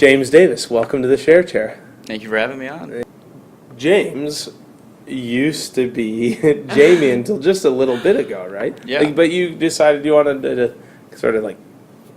James Davis, welcome to the Share Chair. Thank you for having me on. James used to be Jamie until just a little bit ago, right? Yeah. But you decided you wanted to sort of like,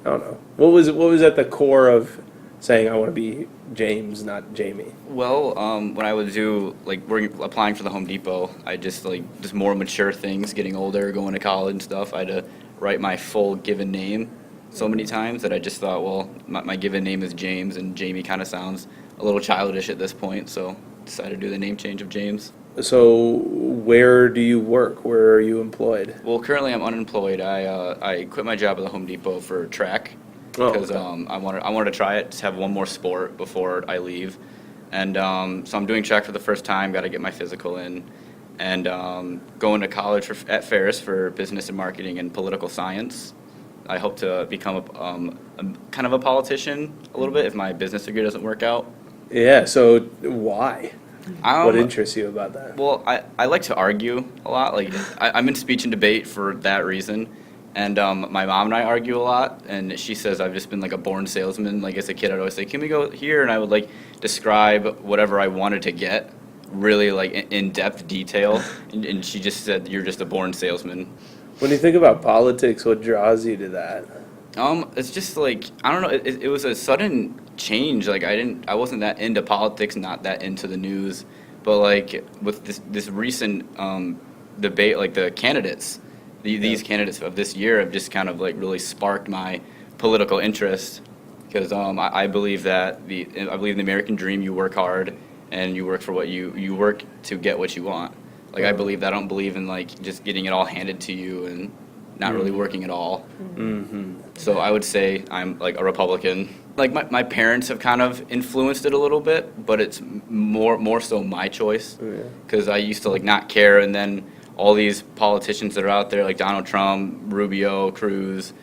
I don't know. What was at the core of saying I want to be James, not Jamie? Well, when I would do applying for the Home Depot, I just more mature things, getting older, going to college and stuff. I had to write my full given name so many times that I just thought, well, my given name is James, and Jamie kind of sounds a little childish at this point, so decided to do the name change of James. So where do you work? Where are you employed? Well, currently I'm unemployed. I quit my job at the Home Depot for track because I wanted to try it, just have one more sport before I leave, and so I'm doing track for the first time. Got to get my physical in, and going to college at Ferris for business and marketing and political science. I hope to become a kind of a politician a little bit if my business degree doesn't work out. Yeah, so why? What interests you about that? Well, I like to argue a lot. I'm in speech and debate for that reason. And my mom and I argue a lot, and she says I've just been like a born salesman. Like as a kid, I'd always say, "Can we go here?" And I would like describe whatever I wanted to get, really like in depth detail. And she just said, "You're just a born salesman." When you think about politics, what draws you to that? It's just like I don't know. It was a sudden change. Like I wasn't that into politics, not that into the news, but like with this recent debate, like the candidates, these candidates of this year have just kind of like really sparked my political interest because I believe that I believe in the American dream. You work hard and you work for what you work to get what you want. Like I believe that. I don't believe in like just getting it all handed to you and not really working at all. Mm-hmm. So I would say I'm like a Republican. Like my parents have kind of influenced it a little bit, but it's more so my choice because I used to like not care, and then all these politicians that are out there like Donald Trump, Rubio, Cruz,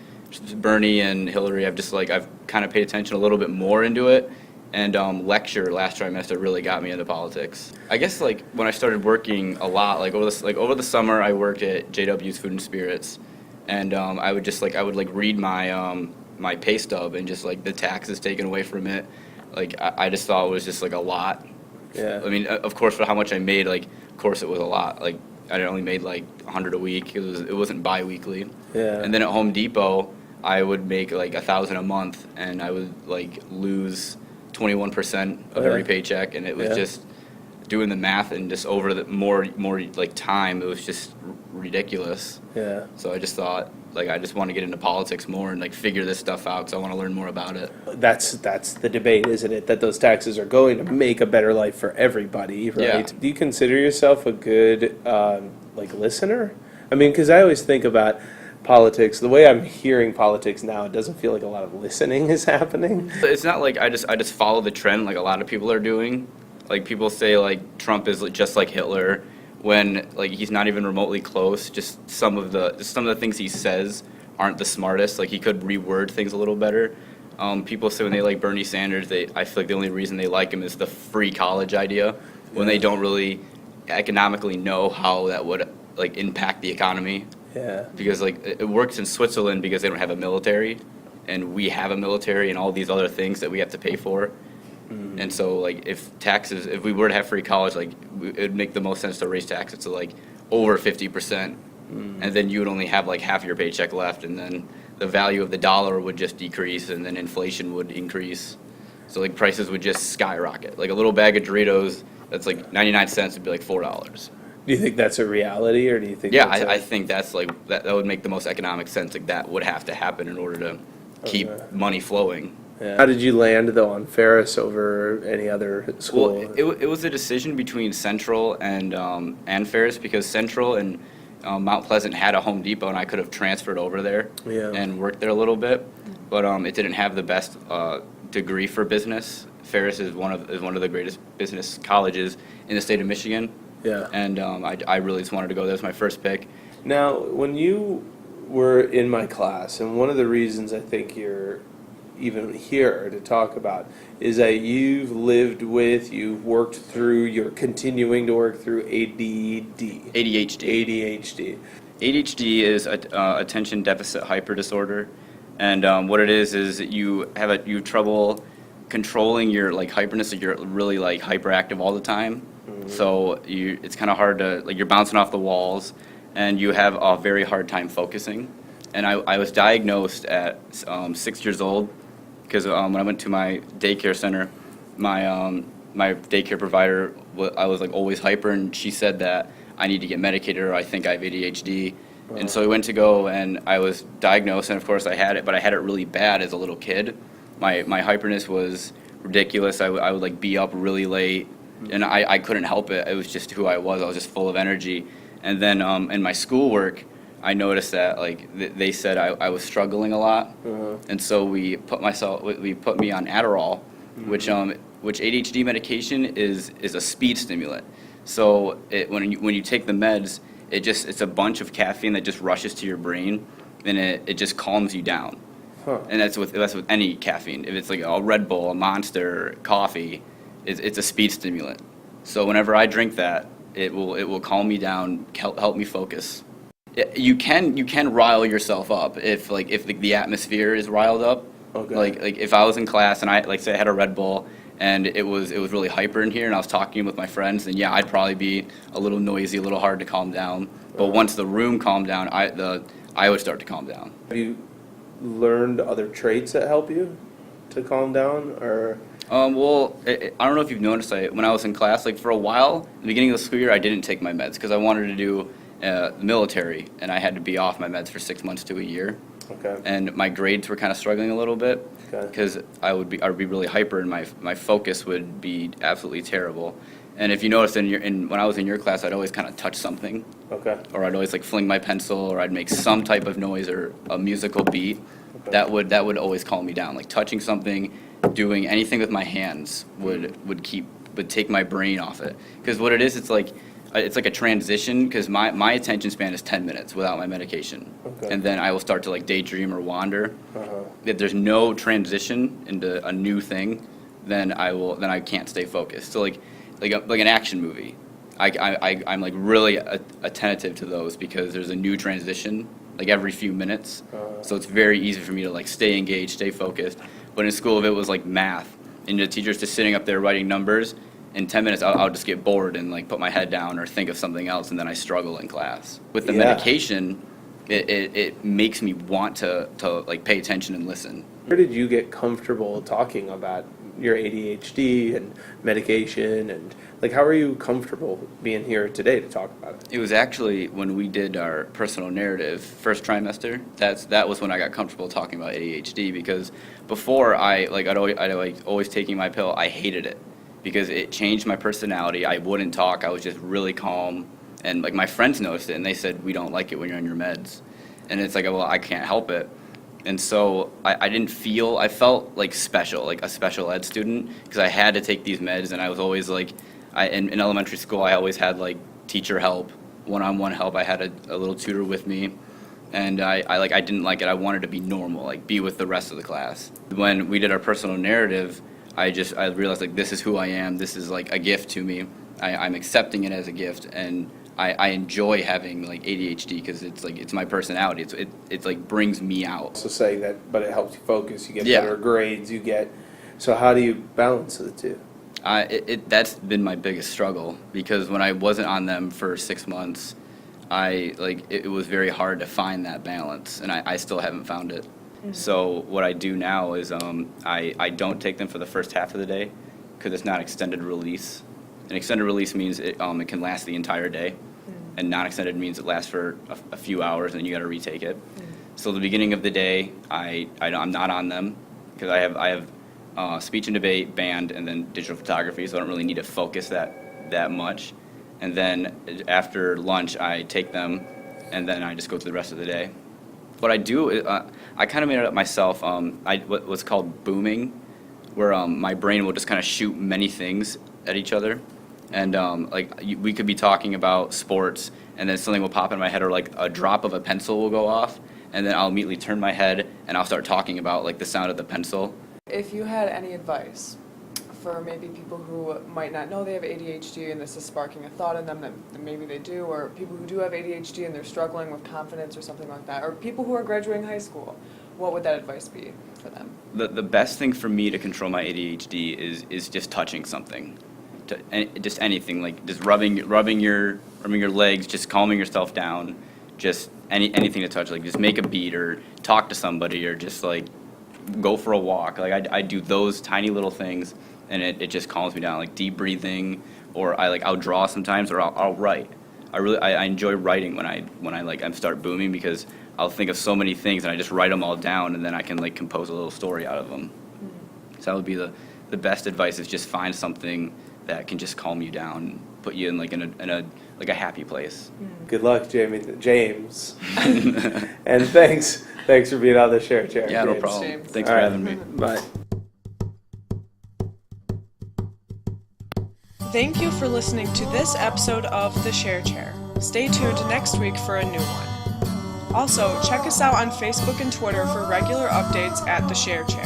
Bernie, and Hillary, I've kind of paid attention a little bit more into it. And lecture last trimester really got me into politics. I guess like when I started working a lot, over the summer, I worked at JW's Food and Spirits, and I would read my pay stub and just like the taxes taken away from it. Like I just thought it was just like a lot. Yeah. I mean, of course, for how much I made, like of course it was a lot. Like I only made like 100 a week. It wasn't bi-weekly. Yeah. And then at Home Depot, I would make like $1,000 a month, and I would like lose 21% of every paycheck, and it was just doing the math and just over the more like time, it was just ridiculous. Yeah. So I just thought like I just want to get into politics more and like figure this stuff out because I want to learn more about it. That's the debate, isn't it? That those taxes are going to make a better life for everybody, right? Yeah. Do you consider yourself a good like listener? I mean, because I always think about politics, the way I'm hearing politics now, it doesn't feel like a lot of listening is happening. It's not like I just follow the trend like a lot of people are doing. Like people say like Trump is just like Hitler when like he's not even remotely close. Just some of the things he says aren't the smartest. Like he could reword things a little better. People say when they like Bernie Sanders, I feel like the only reason they like him is the free college idea when they don't really economically know how that would like impact the economy. Yeah. Because like it works in Switzerland because they don't have a military, and we have a military and all these other things that we have to pay for. And so like if we were to have free college, like it would make the most sense to raise taxes to like over 50%, and then you would only have like half your paycheck left, and then the value of the dollar would just decrease, and then inflation would increase. So like prices would just skyrocket. Like a little bag of Doritos that's like 99 cents would be like $4. Do you think that's a reality, or do you think? Yeah, I think that's like that would make the most economic sense. Like that would have to happen in order to keep money flowing. Yeah. How did you land though on Ferris over any other school? Well, it was a decision between Central and Ferris because Central and Mount Pleasant had a Home Depot, and I could have transferred over there and worked there a little bit, but it didn't have the best degree for business. Ferris is one of the greatest business colleges in the state of Michigan. Yeah. And I really just wanted to go. That was my first pick. Now, when you were in my class, and one of the reasons I think you're even here to talk about is that you've worked through, you're continuing to work through ADD. ADHD. ADHD is attention deficit hyper disorder, and what it is you have trouble controlling your like hyperness, like you're really like hyperactive all the time. So it's kind of hard to, like, you're bouncing off the walls, and you have a very hard time focusing. And I was diagnosed at 6 years old because when I went to my daycare center, my daycare provider, I was like always hyper, and she said that I need to get medicated or I think I have ADHD. And so I went to go, and I was diagnosed, and of course I had it, but I had it really bad as a little kid. My hyperness was ridiculous. I would like be up really late, and I couldn't help it. It was just who I was. I was just full of energy. And then in my schoolwork, I noticed that like they said I was struggling a lot, and so we put me on Adderall, which ADHD medication is a speed stimulant. So when you take the meds, it's a bunch of caffeine that just rushes to your brain, and it just calms you down. And that's with any caffeine. If it's like a Red Bull, a Monster, coffee, it's a speed stimulant. So whenever I drink that, it will calm me down, help me focus. You can rile yourself up if the atmosphere is riled up. Okay. Like if I was in class and I say I had a Red Bull and it was really hyper in here and I was talking with my friends, then yeah, I'd probably be a little noisy, a little hard to calm down. But once the room calmed down, I would start to calm down. Have you learned other traits that help you to calm down, or? Well, I don't know if you've noticed, when I was in class, like for a while, the beginning of the school year, I didn't take my meds because I wanted to do the military, and I had to be off my meds for 6 months to a year. Okay. And my grades were kind of struggling a little bit because I would be really hyper, and my focus would be absolutely terrible. And if you noticed when I was in your class, I'd always kind of touch something. Okay. Or I'd always like fling my pencil, or I'd make some type of noise or a musical beat. Okay. That would always calm me down. Like touching something, doing anything with my hands would take my brain off it. Because what it is, it's like a transition. Because my attention span is 10 minutes without my medication, and then I will start to like daydream or wander. If there's no transition into a new thing, then I can't stay focused. So like an action movie, I'm like really attentive to those because there's a new transition like every few minutes. So it's very easy for me to like stay engaged, stay focused. But in school, if it was like math and the teacher's just sitting up there writing numbers, in 10 minutes I'll just get bored and like put my head down or think of something else, and then I struggle in class. With the medication, it makes me want to like pay attention and listen. Where did you get comfortable talking about your ADHD and medication, and like how are you comfortable being here today to talk about it? It was actually when we did our personal narrative first trimester. That was when I got comfortable talking about ADHD, because before I'd always taking my pill, I hated it because it changed my personality. I wouldn't talk. I was just really calm, and like my friends noticed it and they said, we don't like it when you're on your meds. And it's like, well, I can't help it. And so I felt like special, like a special ed student, because I had to take these meds, and I was always like, in elementary school, I always had like teacher help, one-on-one help. I had a little tutor with me, and I didn't like it. I wanted to be normal, like be with the rest of the class. When we did our personal narrative, I realized like this is who I am. This is like a gift to me. I'm accepting it as a gift, and I enjoy having like ADHD because it's my personality. It's like brings me out. So saying that, but it helps you focus. You get better grades. So how do you balance the two? That's been my biggest struggle, because when I wasn't on them for 6 months, it was very hard to find that balance, and I still haven't found it. Mm-hmm. So what I do now is I don't take them for the first half of the day because it's not extended release. An extended release means it can last the entire day, and non-extended means it lasts for a few hours and then you got to retake it. So the beginning of the day, I'm not on them because I have speech and debate, band, and then digital photography, so I don't really need to focus that much. And then after lunch, I take them, and then I just go through the rest of the day. What I do is I kind of made it up myself. What's called booming, where my brain will just kind of shoot many things at each other. And we could be talking about sports, and then something will pop in my head, or like a drop of a pencil will go off, and then I'll immediately turn my head and I'll start talking about like the sound of the pencil. If you had any advice for maybe people who might not know they have ADHD and this is sparking a thought in them that maybe they do, or people who do have ADHD and they're struggling with confidence or something like that, or people who are graduating high school, what would that advice be for them? the best thing for me to control my ADHD is just touching something, just anything, like just rubbing your legs, just calming yourself down, just anything to touch, like just make a beat or talk to somebody or just like go for a walk. Like I do those tiny little things, and it just calms me down, like deep breathing, or I'll draw sometimes, or I'll write. I enjoy writing when I like I start booming, because I'll think of so many things and I just write them all down, and then I can like compose a little story out of them. So that would be the best advice, is just find something that can just calm you down, put you in a happy place. Good luck, James. And thanks for being on the Share Chair. Yeah, no James. problem. James. Thanks All for right. having me. Bye. Thank you for listening to this episode of The Share Chair. Stay tuned next week for a new one. Also, check us out on Facebook and Twitter for regular updates at The Share Chair.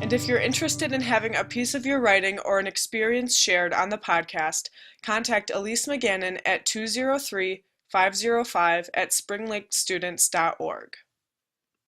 And if you're interested in having a piece of your writing or an experience shared on the podcast, contact Elise McGannon at 203-505 at springlakestudents.org.